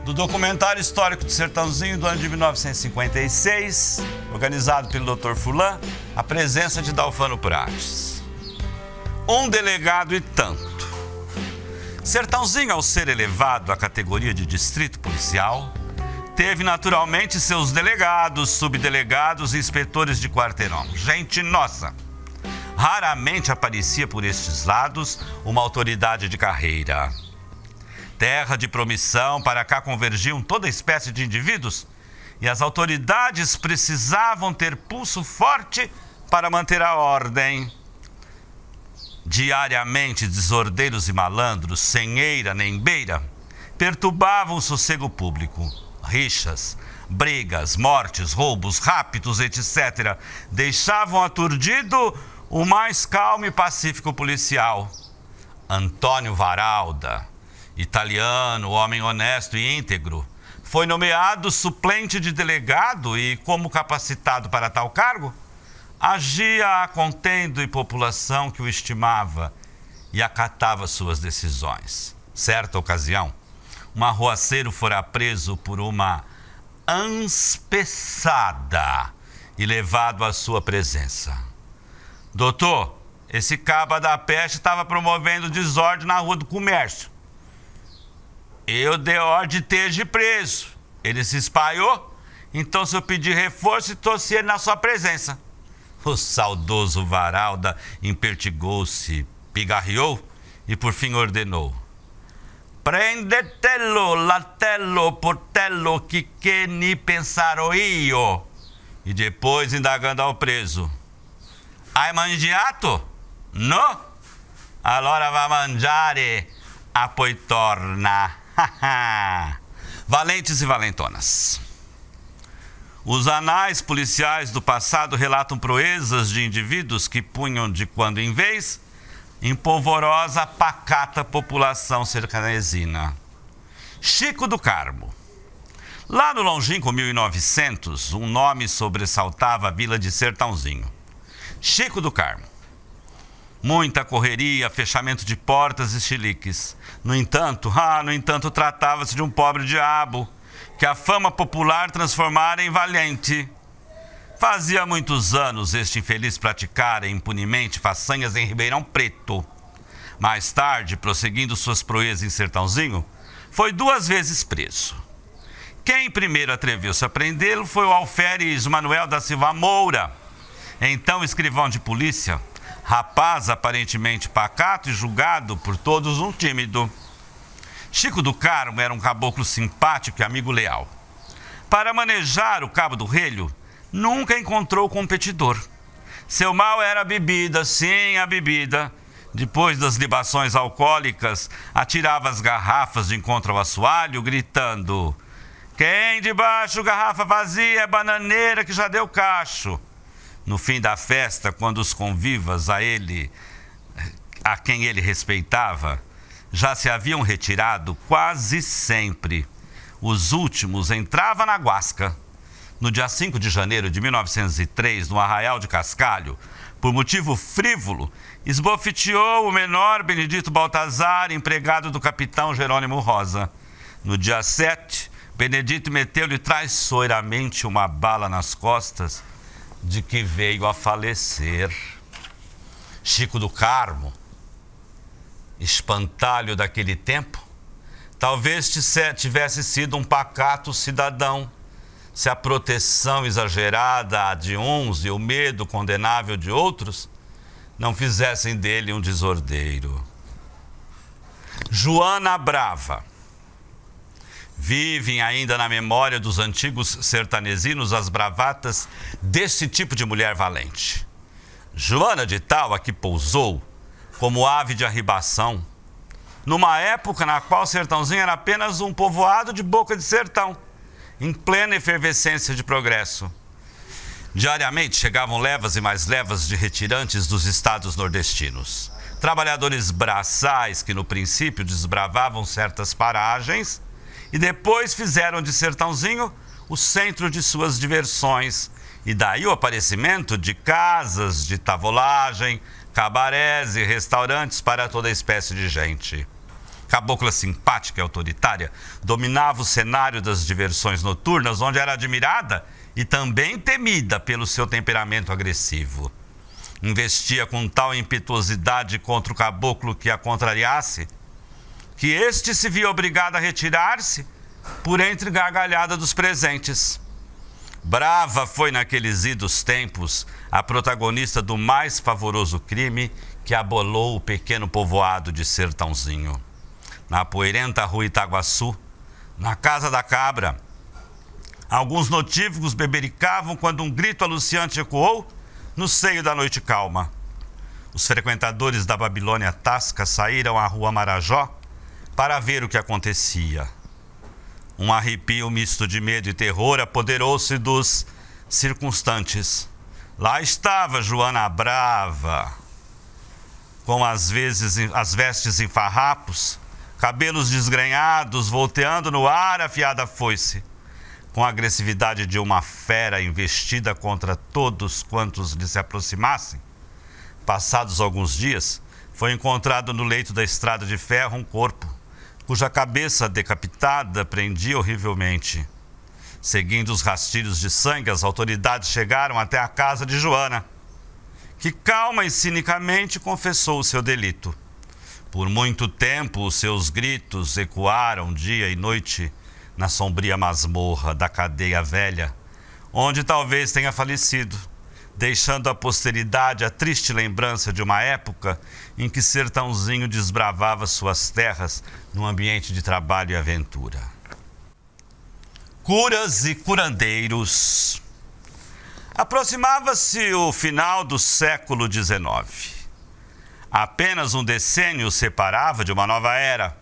do documentário histórico de Sertãozinho do ano de 1956, organizado pelo Dr. Furlan, a presença de Dalfano Prates. Um delegado e tanto. Sertãozinho, ao ser elevado à categoria de distrito policial, teve naturalmente seus delegados, subdelegados e inspetores de quarteirão. Gente nossa! Raramente aparecia por estes lados uma autoridade de carreira. Terra de promissão, para cá convergiam toda espécie de indivíduos e as autoridades precisavam ter pulso forte para manter a ordem. Diariamente, desordeiros e malandros, sem eira nem beira, perturbavam o sossego público. Rixas, brigas, mortes, roubos, raptos, etc. deixavam aturdido o mais calmo e pacífico policial. Antônio Varalda, italiano, homem honesto e íntegro, foi nomeado suplente de delegado e, como capacitado para tal cargo, agia a contento e população que o estimava e acatava suas decisões. Certa ocasião, um arruaceiro fora preso por uma anspeçada e levado à sua presença. Doutor, esse caba da peste estava promovendo desordem na Rua do Comércio. Eu dei ordem de esteja preso. Ele se espalhou, então se eu pedir reforço, torci ele na sua presença. O saudoso Varalda impertigou-se, pigarreou e por fim ordenou: prendetelo, latello, portello, que ni pensaro io. E depois, indagando ao preso: hai mangiato? No? Allora va mangiare, a poi torna. Valentes e valentonas. Os anais policiais do passado relatam proezas de indivíduos que punham de quando em vez em polvorosa, pacata população sertanesina. Chico do Carmo. Lá no longínquo 1900, um nome sobressaltava a vila de Sertãozinho: Chico do Carmo. Muita correria, fechamento de portas e chiliques. No entanto, tratava-se de um pobre diabo que a fama popular transformara em valente. Fazia muitos anos este infeliz praticara impunemente façanhas em Ribeirão Preto. Mais tarde, prosseguindo suas proezas em Sertãozinho, foi 2 vezes preso. Quem primeiro atreveu-se a prendê-lo foi o alferes Manuel da Silva Moura, então escrivão de polícia, rapaz aparentemente pacato e julgado por todos um tímido. Chico do Carmo era um caboclo simpático e amigo leal. Para manejar o cabo do relho, nunca encontrou competidor. Seu mal era a bebida, sim, a bebida. Depois das libações alcoólicas, atirava as garrafas de encontro ao assoalho, gritando: quem de baixo, garrafa vazia, é bananeira que já deu cacho. No fim da festa, quando os convivas a quem ele respeitava, já se haviam retirado quase sempre. Os últimos entravam na guasca. No dia 5 de janeiro de 1903, no Arraial de Cascalho, por motivo frívolo, esbofeteou o menor Benedito Baltazar, empregado do capitão Jerônimo Rosa. No dia 7, Benedito meteu-lhe traiçoeiramente uma bala nas costas, de que veio a falecer. Chico do Carmo, espantalho daquele tempo, talvez tivesse sido um pacato cidadão, se a proteção exagerada de uns e o medo condenável de outros não fizessem dele um desordeiro. Joana Brava. Vivem ainda na memória dos antigos sertanesinos as bravatas desse tipo de mulher valente. Joana de Tal aqui pousou como ave de arribação, numa época na qual Sertãozinho era apenas um povoado de boca de sertão, em plena efervescência de progresso. Diariamente chegavam levas e mais levas de retirantes dos estados nordestinos. Trabalhadores braçais que no princípio desbravavam certas paragens e depois fizeram de Sertãozinho o centro de suas diversões, e daí o aparecimento de casas de tavolagem, cabarés e restaurantes para toda espécie de gente. Cabocla simpática e autoritária, dominava o cenário das diversões noturnas, onde era admirada e também temida pelo seu temperamento agressivo. Investia com tal impetuosidade contra o caboclo que a contrariasse, que este se via obrigado a retirar-se por entre gargalhada dos presentes. Brava foi naqueles idos tempos a protagonista do mais pavoroso crime que abolou o pequeno povoado de Sertãozinho. Na poeirenta rua Itaguaçu, na Casa da Cabra, alguns notívagos bebericavam quando um grito anunciante ecoou no seio da noite calma. Os frequentadores da Babilônia Tasca saíram à rua Marajó para ver o que acontecia. Um arrepio misto de medo e terror apoderou-se dos circunstantes. Lá estava Joana Brava, com as vestes em farrapos, cabelos desgrenhados, volteando no ar afiada foice, com a agressividade de uma fera investida contra todos quantos lhe se aproximassem. Passados alguns dias, foi encontrado no leito da estrada de ferro um corpo, cuja cabeça decapitada prendia horrivelmente. Seguindo os rastilhos de sangue, as autoridades chegaram até a casa de Joana, que calma e cinicamente confessou o seu delito. Por muito tempo, os seus gritos ecoaram dia e noite na sombria masmorra da cadeia velha, onde talvez tenha falecido, deixando à posteridade a triste lembrança de uma época em que Sertãozinho desbravava suas terras num ambiente de trabalho e aventura. Curas e curandeiros. Aproximava-se o final do século XIX. Apenas um decênio separava de uma nova era.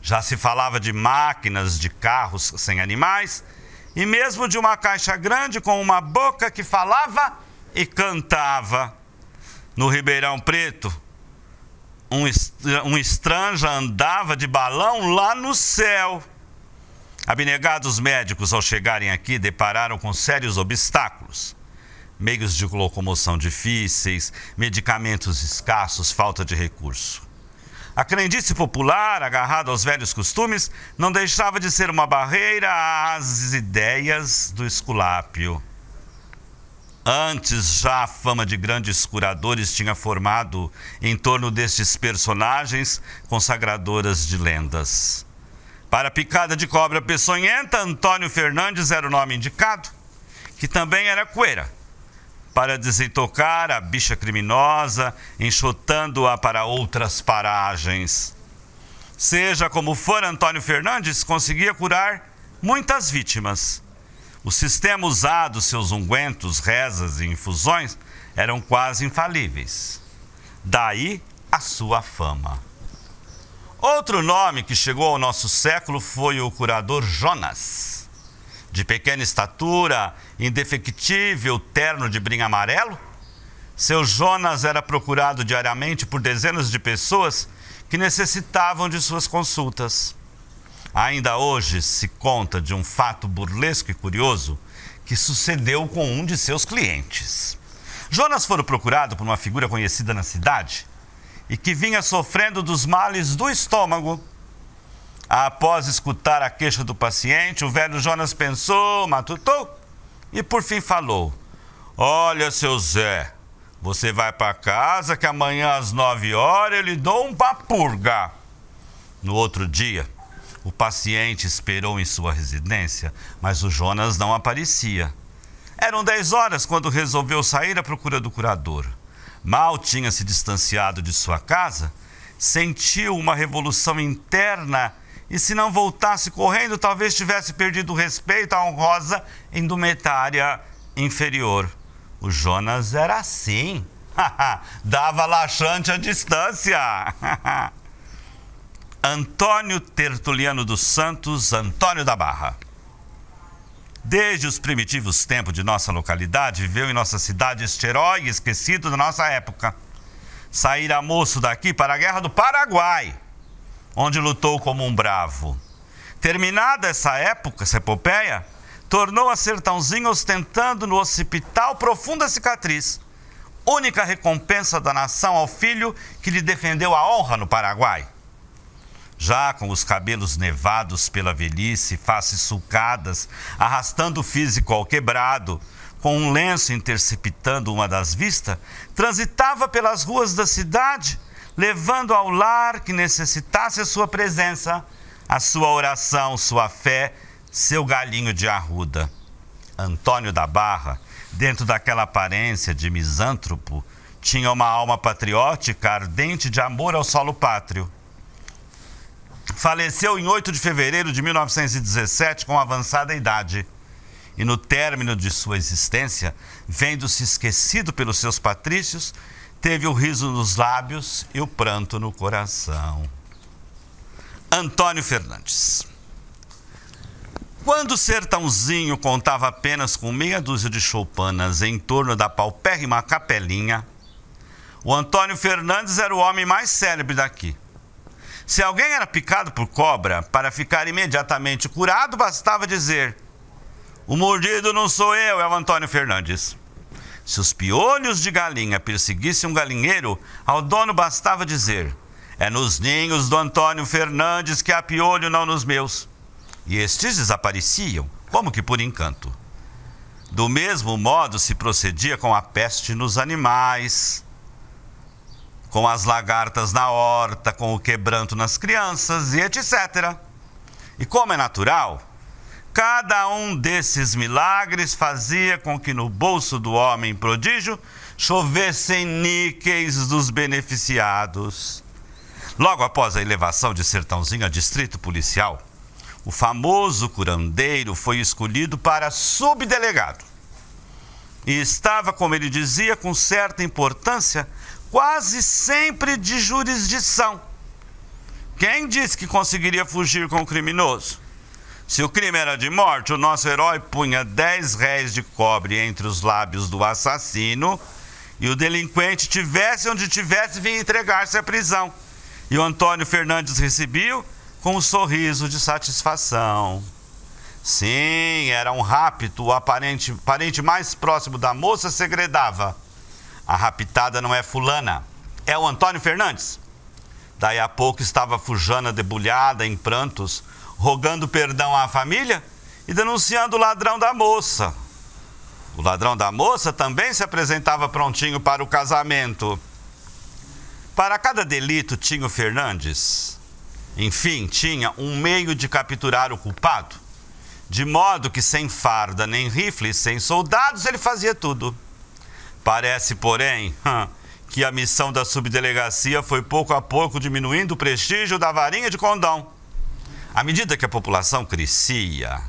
Já se falava de máquinas, de carros sem animais e mesmo de uma caixa grande com uma boca que falava e cantava. No Ribeirão Preto, um estranho andava de balão lá no céu. Abnegados médicos, ao chegarem aqui, depararam com sérios obstáculos. Meios de locomoção difíceis, medicamentos escassos, falta de recurso. A crendice popular, agarrada aos velhos costumes, não deixava de ser uma barreira às ideias do Esculápio. Antes, já a fama de grandes curadores tinha formado em torno destes personagens consagradoras de lendas. Para a picada de cobra peçonhenta, Antônio Fernandes era o nome indicado, que também era cuera, para desentocar a bicha criminosa, enxotando-a para outras paragens. Seja como for, Antônio Fernandes conseguia curar muitas vítimas. O sistema usado, seus ungüentos, rezas e infusões, eram quase infalíveis. Daí a sua fama. Outro nome que chegou ao nosso século foi o curador Jonas. De pequena estatura, indefectível, terno de brim amarelo, seu Jonas era procurado diariamente por dezenas de pessoas que necessitavam de suas consultas. Ainda hoje se conta de um fato burlesco e curioso que sucedeu com um de seus clientes. Jonas foi procurado por uma figura conhecida na cidade e que vinha sofrendo dos males do estômago. Após escutar a queixa do paciente, o velho Jonas pensou, matutou e por fim falou: "Olha, seu Zé, você vai para casa que amanhã às 9 horas eu lhe dou uma purga." No outro dia, o paciente esperou em sua residência, mas o Jonas não aparecia. Eram 10 horas quando resolveu sair à procura do curador. Mal tinha se distanciado de sua casa, sentiu uma revolução interna e, se não voltasse correndo, talvez tivesse perdido o respeito à honrosa indumentária inferior. O Jonas era assim. Dava laxante à distância. Antônio Tertuliano dos Santos, Antônio da Barra. Desde os primitivos tempos de nossa localidade, viveu em nossa cidade este herói esquecido da nossa época. Saíra moço daqui para a Guerra do Paraguai, onde lutou como um bravo. Terminada essa época, essa epopeia, tornou a Sertãozinho ostentando no occipital profunda cicatriz, única recompensa da nação ao filho que lhe defendeu a honra no Paraguai. já com os cabelos nevados pela velhice, faces sulcadas, arrastando o físico ao quebrado, com um lenço interceptando uma das vistas, transitava pelas ruas da cidade, levando ao lar que necessitasse a sua presença, a sua oração, sua fé, seu galinho de arruda. Antônio da Barra, dentro daquela aparência de misântropo, tinha uma alma patriótica ardente de amor ao solo pátrio. Faleceu em 8 de fevereiro de 1917 com avançada idade. E no término de sua existência, vendo-se esquecido pelos seus patrícios, teve o riso nos lábios e o pranto no coração. Antônio Fernandes. Quando o sertãozinho contava apenas com meia dúzia de choupanas em torno da paupérrima capelinha, o Antônio Fernandes era o homem mais célebre daqui. Se alguém era picado por cobra, para ficar imediatamente curado, bastava dizer: o mordido não sou eu, é o Antônio Fernandes. Se os piolhos de galinha perseguissem um galinheiro, ao dono bastava dizer: é nos ninhos do Antônio Fernandes que há piolho, não nos meus. E estes desapareciam, como que por encanto. Do mesmo modo se procedia com a peste nos animais, com as lagartas na horta, com o quebranto nas crianças e etc. E como é natural, cada um desses milagres fazia com que no bolso do homem prodígio chovessem níqueis dos beneficiados. Logo após a elevação de Sertãozinho a distrito policial, o famoso curandeiro foi escolhido para subdelegado. E estava, como ele dizia, com certa importância, quase sempre de jurisdição. Quem disse que conseguiria fugir com o criminoso? Se o crime era de morte, o nosso herói punha 10 réis de cobre entre os lábios do assassino e o delinquente, tivesse onde tivesse, vinha entregar-se à prisão. E o Antônio Fernandes recebia com um sorriso de satisfação. Sim, era um rapto. O parente mais próximo da moça segredava: a raptada não é fulana, é o Antônio Fernandes. Daí a pouco estava Fujana debulhada em prantos, rogando perdão à família e denunciando o ladrão da moça. O ladrão da moça também se apresentava prontinho para o casamento. Para cada delito tinha o Fernandes. Enfim, tinha um meio de capturar o culpado, de modo que sem farda nem rifle, sem soldados, ele fazia tudo. Parece, porém, que a missão da subdelegacia foi pouco a pouco diminuindo o prestígio da varinha de condão. À medida que a população crescia,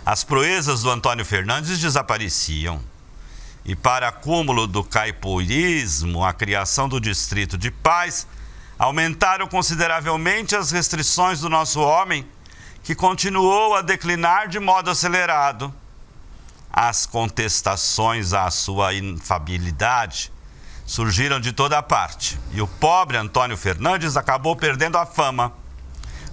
as proezas do Antônio Fernandes desapareciam. E para acúmulo do caipoirismo, a criação do Distrito de Paz aumentaram consideravelmente as restrições do nosso homem, que continuou a declinar de modo acelerado. As contestações à sua infabilidade surgiram de toda parte, e o pobre Antônio Fernandes acabou perdendo a fama.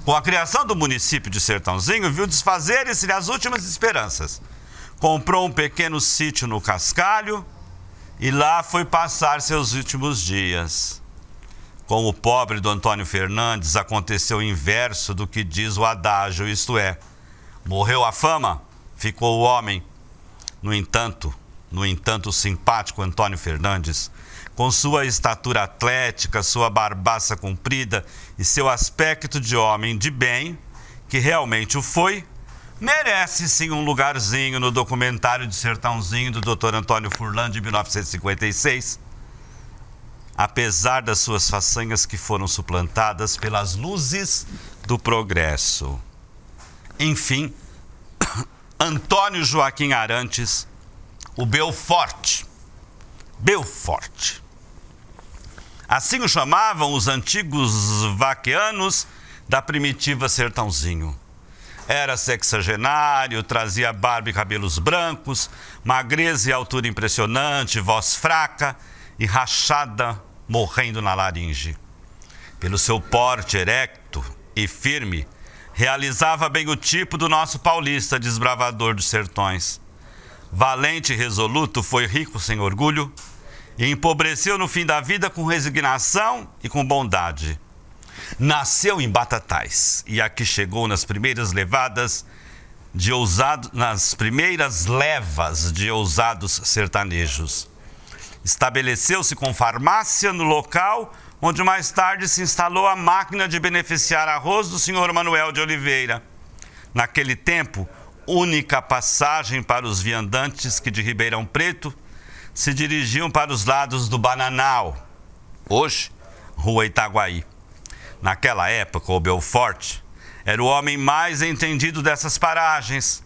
Com a criação do município de Sertãozinho, viu desfazerem-se as últimas esperanças. Comprou um pequeno sítio no Cascalho e lá foi passar seus últimos dias. Com o pobre do Antônio Fernandes aconteceu o inverso do que diz o adágio, isto é, morreu a fama, ficou o homem. No entanto, o simpático Antônio Fernandes, com sua estatura atlética, sua barbaça comprida e seu aspecto de homem de bem, que realmente o foi, merece sim um lugarzinho no documentário de Sertãozinho do Dr. Antônio Furlan, de 1956, apesar das suas façanhas que foram suplantadas pelas luzes do progresso. Enfim, Antônio Joaquim Arantes, o Belforte. Assim o chamavam os antigos vaqueanos da primitiva Sertãozinho. Era sexagenário, trazia barba e cabelos brancos, magreza e altura impressionante, voz fraca e rachada, morrendo na laringe. Pelo seu porte erecto e firme, realizava bem o tipo do nosso paulista desbravador dos sertões. Valente e resoluto, foi rico sem orgulho e empobreceu no fim da vida com resignação e com bondade. Nasceu em Batatais e aqui chegou nas primeiras levas de ousados sertanejos. Estabeleceu-se com farmácia no local onde mais tarde se instalou a máquina de beneficiar arroz do senhor Manuel de Oliveira. Naquele tempo, única passagem para os viandantes que de Ribeirão Preto se dirigiam para os lados do Bananal, hoje, Rua Itaguaí. Naquela época, o Belfort era o homem mais entendido dessas paragens.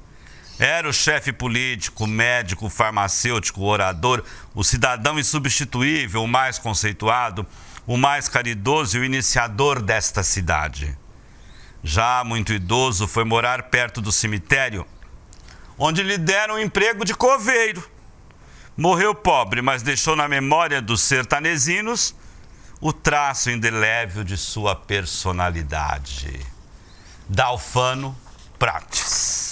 Era o chefe político, médico, farmacêutico, orador, o cidadão insubstituível, o mais conceituado, o mais caridoso e o iniciador desta cidade. Já muito idoso, foi morar perto do cemitério, onde lhe deram um emprego de coveiro. Morreu pobre, mas deixou na memória dos sertanesinos o traço indelével de sua personalidade. Dalfano Prates.